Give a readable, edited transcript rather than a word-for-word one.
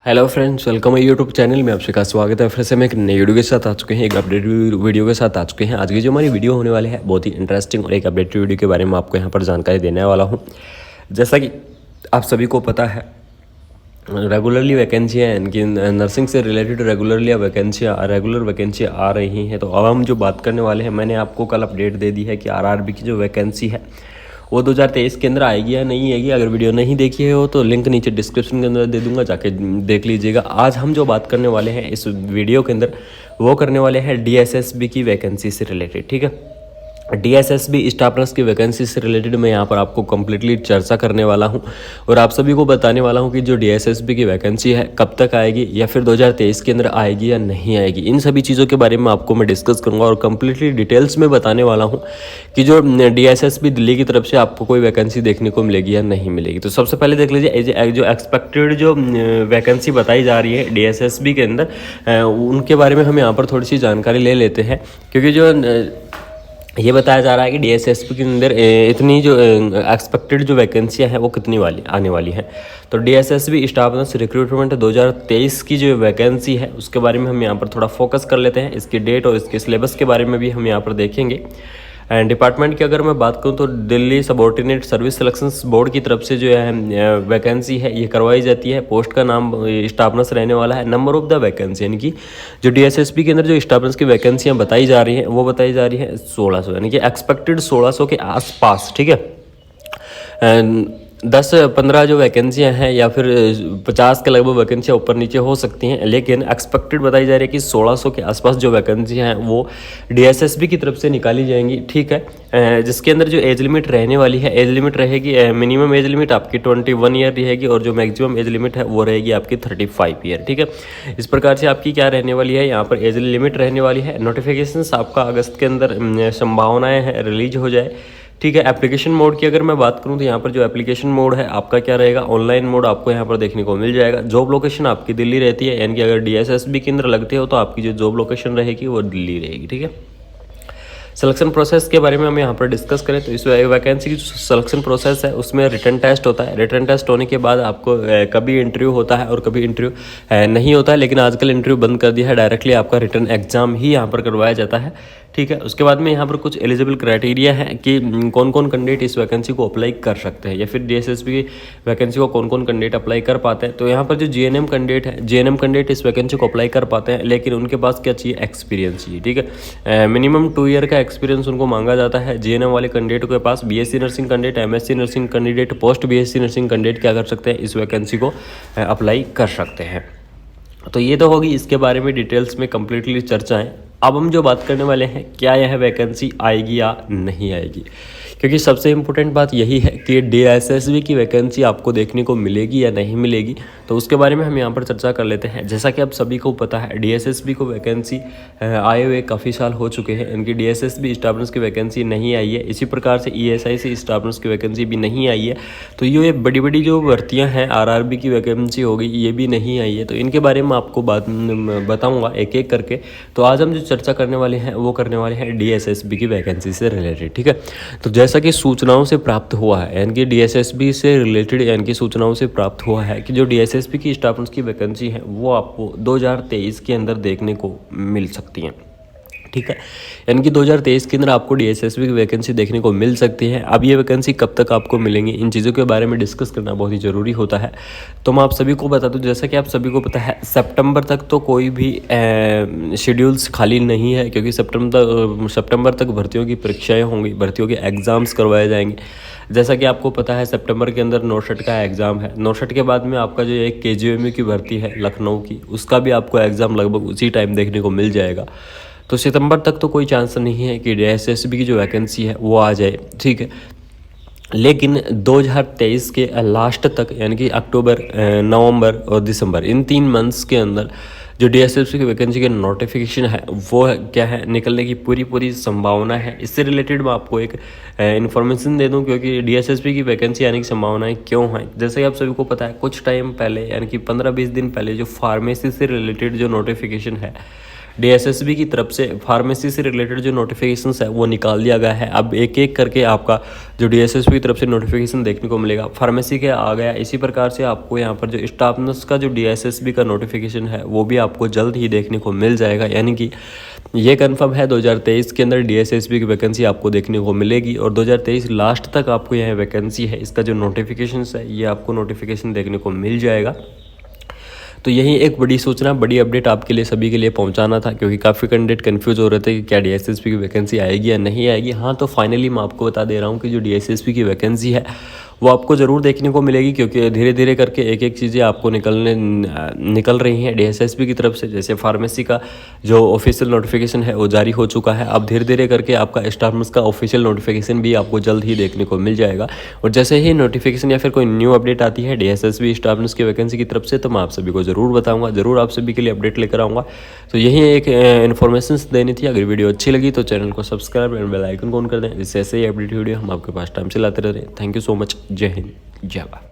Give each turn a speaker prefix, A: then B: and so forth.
A: Hello friends, welcome है YouTube channel में। आपसे का स्वागत है। फिर से मैं एक नई वीडियो के साथ आ चुके हैं, एक अपडेट वीडियो के साथ आ चुके हैं। आज की जो हमारी वीडियो होने वाली है बहुत ही इंटरेस्टिंग और एक अपडेट वीडियो के बारे में आपको यहाँ पर जानकारी देने वाला हूँ। जैसा कि आप सभी को पता है, रेगुलरली वैकेंसी है इनकी नर्सिंग से रिलेटेड रेगुलर वैकेंसी आ रही हैं। तो अब हम जो बात करने वाले हैं, मैंने आपको कल अपडेट दे दी है कि आरआरबी की जो वैकेंसी है वो 2023 के अंदर आएगी या नहीं आएगी। अगर वीडियो नहीं देखी हो तो लिंक नीचे डिस्क्रिप्शन के अंदर दे दूंगा, जाके देख लीजिएगा। आज हम जो बात करने वाले हैं इस वीडियो के अंदर वो करने वाले हैं डीएसएसबी की वैकेंसी से रिलेटेड। ठीक है, डीएसएसबी स्टाफ नर्स की वैकेंसी से रिलेटेड मैं यहाँ पर आपको कम्प्लीटली चर्चा करने वाला हूँ और आप सभी को बताने वाला हूँ कि जो डीएसएसबी की वैकेंसी है कब तक आएगी या फिर 2023 के अंदर आएगी या नहीं आएगी। इन सभी चीज़ों के बारे में आपको मैं डिस्कस करूँगा और कम्प्लीटली डिटेल्स में बताने वाला हूँ कि जो डीएसएसबी दिल्ली की तरफ से आपको कोई वैकेंसी देखने को मिलेगी या नहीं मिलेगी। तो सबसे पहले देख लीजिए, जो एक्सपेक्टेड जो वैकेंसी बताई जा रही है डीएसएसबी के अंदर, उनके बारे में हम यहाँ पर थोड़ी सी जानकारी ले लेते हैं। क्योंकि जो ये बताया जा रहा है कि डीएसएसबी के अंदर इतनी जो एक्सपेक्टेड जो वैकेंसियां हैं वो कितनी आने वाली हैं। तो डीएसएसबी स्टाफ नर्स रिक्रूटमेंट 2023 की जो वैकेंसी है उसके बारे में हम यहाँ पर थोड़ा फोकस कर लेते हैं। इसकी डेट और इसके सिलेबस के बारे में भी हम यहाँ पर देखेंगे। एंड डिपार्टमेंट की अगर मैं बात करूं तो Delhi subordinate service selections board की तरफ से जो है वैकेंसी है ये करवाई जाती है। पोस्ट का नाम स्टाफ नर्स रहने वाला है। नंबर ऑफ द वैकेंसी यानी कि जो डीएसएसबी के अंदर जो स्टाफ नर्स की वैकेंसियाँ बताई जा रही हैं वो बताई जा रही है 1600, यानी कि एक्सपेक्टेड 1600 के आसपास। ठीक है, 10-15 जो वैकेंसियां हैं या फिर 50 के लगभग वैकेंसियां ऊपर नीचे हो सकती हैं, लेकिन एक्सपेक्टेड बताई जा रही है कि 1600 के आसपास जो वैकेंसियां हैं वो डीएसएसबी की तरफ से निकाली जाएंगी। ठीक है, जिसके अंदर जो एज लिमिट रहने वाली है, एज लिमिट रहेगी, मिनिमम एज लिमिट आपकी 21 ईयर रहेगी और जो मैक्सिमम एज लिमिट है वो रहेगी आपकी 35 ईयर। ठीक है, इस प्रकार से आपकी क्या रहने वाली है, यहाँ पर एज लिमिट रहने वाली है। नोटिफिकेशन आपका अगस्त के अंदर संभावनाएँ हैं रिलीज हो जाए। ठीक है, एप्लीकेशन मोड की अगर मैं बात करूं तो यहाँ पर जो एप्लीकेशन मोड है आपका क्या रहेगा, ऑनलाइन मोड आपको यहाँ पर देखने को मिल जाएगा। जॉब लोकेशन आपकी दिल्ली रहती है, यानी कि अगर डीएसएसबी के अंदर लगते हो तो आपकी जो जॉब लोकेशन रहेगी वो दिल्ली रहेगी। ठीक है, सिलेक्शन प्रोसेस के बारे में हम यहाँ पर डिस्कस करें तो इस वैकेंसी की जो सिलेक्शन प्रोसेस है उसमें रिटन टेस्ट होता है। रिटन टेस्ट होने के बाद आपको कभी इंटरव्यू होता है और कभी इंटरव्यू नहीं होता है, लेकिन आजकल इंटरव्यू बंद कर दिया है, डायरेक्टली आपका रिटन एग्जाम ही यहाँ पर करवाया जाता है। ठीक है, उसके बाद में यहाँ पर कुछ एलिजिबल क्राइटेरिया है कि कौन कौन कैंडिडेट इस वैकेंसी को अप्लाई कर सकते हैं या फिर डीएसएसबी की वैकेंसी को कौन कौन कैंडिडेट अप्लाई कर पाते हैं। तो यहाँ पर जो जीएनएम कैंडिडेट इस वैकेंसी को अप्लाई कर पाते हैं, लेकिन उनके पास क्या चाहिए, एक्सपीरियंस चाहिए। ठीक है, मिनिमम 2 ईयर का एक्सपीरियंस उनको मांगा जाता है। जीएनएम वाले कैंडिडेट के पास BSc nursing candidate, MSc nursing candidate, post BSc nursing candidate क्या कर सकते हैं, इस वैकेंसी को अप्लाई कर सकते हैं। तो ये तो होगी इसके बारे में डिटेल्स में कम्प्लीटली चर्चाएं। अब हम जो बात करने वाले हैं, क्या यह वैकेंसी आएगी या नहीं आएगी, क्योंकि सबसे इम्पोर्टेंट बात यही है कि डीएसएसबी की वैकेंसी आपको देखने को मिलेगी या नहीं मिलेगी। तो उसके बारे में हम यहाँ पर चर्चा कर लेते हैं। जैसा कि आप सभी को पता है, डीएसएसबी को वैकेंसी आए हुए काफ़ी साल हो चुके हैं, इनकी डीएसएसबी स्टाफ नर्स की वैकेंसी नहीं आई है। इसी प्रकार से ईएसआई से स्टाफ नर्स की वैकेंसी भी नहीं आई है। तो ये बड़ी बड़ी जो भर्तियाँ हैं, आरआरबी की वैकेंसी हो गई, ये भी नहीं आई है। तो इनके बारे में आपको बताऊँगा एक एक करके। तो आज हम जो चर्चा करने वाले हैं वो करने वाले हैं डीएसएसबी की वैकेंसी से रिलेटेड। ठीक है, तो जैसा कि सूचनाओं से प्राप्त हुआ है, यानी कि डीएसएसबी से रिलेटेड यानी कि सूचनाओं से प्राप्त हुआ है कि जो डीएसएसबी की स्टाफ नर्स की वैकेंसी है वो आपको 2023 के अंदर देखने को मिल सकती हैं। ठीक है, यानी कि 2023 के अंदर आपको डीएसएसबी की वैकेंसी देखने को मिल सकती है। अब ये वैकेंसी कब तक आपको मिलेंगी, इन चीज़ों के बारे में डिस्कस करना बहुत ही ज़रूरी होता है। तो मैं आप सभी को बता दूं, जैसा कि आप सभी को पता है, सितंबर तक तो कोई भी शेड्यूल्स खाली नहीं है, क्योंकि सितंबर तक भर्तियों की परीक्षाएँ होंगी, भर्तियों के एग्ज़ाम्स करवाए जाएंगे। जैसा कि आपको पता है, सितंबर के अंदर नौशट का एग्ज़ाम है। नौशट के बाद में आपका जो एक केजीएमयू की भर्ती है लखनऊ की, उसका भी आपको एग्ज़ाम लगभग उसी टाइम देखने को मिल जाएगा। तो सितंबर तक तो कोई चांस नहीं है कि डीएसएसबी की जो वैकेंसी है वो आ जाए। ठीक है, लेकिन 2023 के लास्ट तक, यानी कि अक्टूबर, नवंबर और दिसंबर, इन 3 मंथ्स के अंदर जो डीएसएसबी की वैकेंसी के नोटिफिकेशन है वो क्या है, निकलने की पूरी संभावना है। इससे रिलेटेड मैं आपको एक इन्फॉर्मेशन दे दूं, क्योंकि डीएसएसबी की वैकेंसी आने की संभावनाएं क्यों हैं। जैसे कि आप सभी को पता है, कुछ टाइम पहले यानी कि 15-20 दिन पहले जो फार्मेसी से रिलेटेड जो नोटिफिकेशन है डीएसएसबी की तरफ से फार्मेसी से रिलेटेड जो नोटिफिकेशंस है वो निकाल दिया गया है। अब एक एक करके आपका जो डीएसएसबी की तरफ से नोटिफिकेशन देखने को मिलेगा। फार्मेसी के आ गया, इसी प्रकार से आपको यहाँ पर जो स्टाफ नर्स का जो डीएसएसबी का नोटिफिकेशन है वो भी आपको जल्द ही देखने को मिल जाएगा। यानी कि ये कंफर्म है 2023 के अंदर डीएसएसबी की वैकेंसी आपको देखने को मिलेगी और 2023 लास्ट तक आपको यह वैकेंसी है, इसका जो नोटिफिकेशन है ये आपको नोटिफिकेशन देखने को मिल जाएगा। तो यही एक बड़ी सूचना, बड़ी अपडेट आपके लिए सभी के लिए पहुंचाना था, क्योंकि काफ़ी कैंडिडेट कंफ्यूज हो रहे थे कि क्या डीएसएसपी की वैकेंसी आएगी या नहीं आएगी। हाँ, तो फाइनली मैं आपको बता दे रहा हूँ कि जो डीएसएसपी की वैकेंसी है वो आपको ज़रूर देखने को मिलेगी, क्योंकि धीरे धीरे करके एक एक चीज़ें आपको निकल रही हैं डीएसएसपी की तरफ से। जैसे फार्मेसी का जो ऑफिशियल नोटिफिकेशन है वो जारी हो चुका है। अब धीरे धीरे करके आपका स्टाफ नर्स का ऑफिशियल नोटिफिकेशन भी आपको जल्द ही देखने को मिल जाएगा। और जैसे ही नोटिफिकेशन या फिर कोई न्यू अपडेट आती है डीएसएसपी स्टाफ नर्स की वैकेंसी की तरफ से, तो मैं आप सभी को ज़रूर बताऊँगा, ज़रूर आप सभी के लिए अपडेट लेकर आऊँगा। तो यही एक इन्फॉर्मेशन देनी थी। अगर वीडियो अच्छी लगी तो चैनल को सब्सक्राइब और बेल आइकन ऑन कर दें, जिससे ऐसे ही अपडेट वीडियो हम आपके पास टाइम से लाते रह रहे हैं। Thank you so much. जय हिंद, जय भारत।